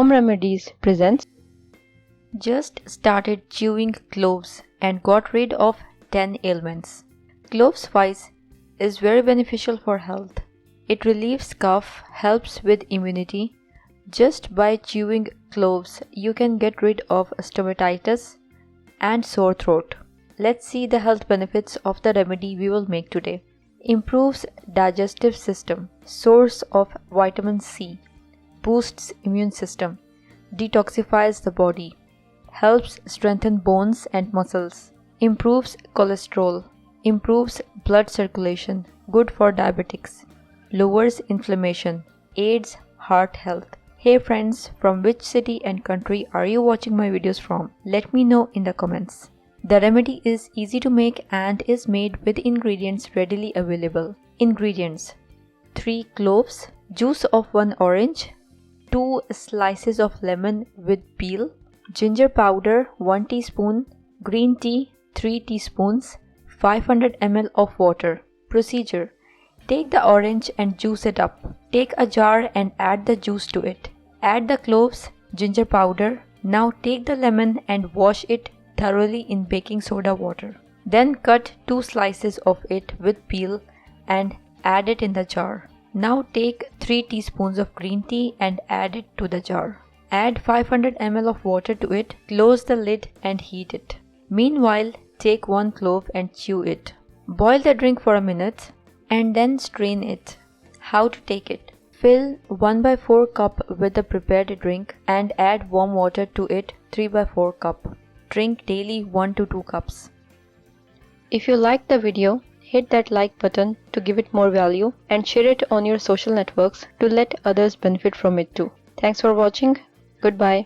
Home Remedies presents. Just started chewing cloves and got rid of 10 ailments. Clove spice is very beneficial for health. It relieves cough, helps with immunity. Just by chewing cloves, you can get rid of stomatitis and sore throat. Let's see the health benefits of the remedy we will make today. Improves digestive system, source of vitamin C, boosts immune system, detoxifies the body, helps strengthen bones and muscles, improves cholesterol, improves blood circulation, good for diabetics, lowers inflammation, aids heart health. Hey friends, from which city and country are you watching my videos from? Let me know in the comments. The remedy is easy to make and is made with ingredients readily available. Ingredients: 3 cloves, juice of 1 orange, 2 slices of lemon with peel, ginger powder 1 teaspoon, green tea 3 teaspoons, 500 ml of water. Procedure: take the orange and juice it up. Take a jar and add the juice to it. Add the cloves, ginger powder. Now take the lemon and wash it thoroughly in baking soda water. Then cut 2 slices of it with peel and add it in the jar. Now take 3 teaspoons of green tea and add it to the jar. Add 500 ml of water to it, close the lid and heat it. Meanwhile, take 1 clove and chew it. Boil the drink for a minute and then strain it. How to take it? Fill 1/4 cup with the prepared drink and add warm water to it 3/4 cup. Drink daily 1 to 2 cups. If you liked the video, hit that like button to give it more value and share it on your social networks to let others benefit from it too. Thanks for watching. Goodbye.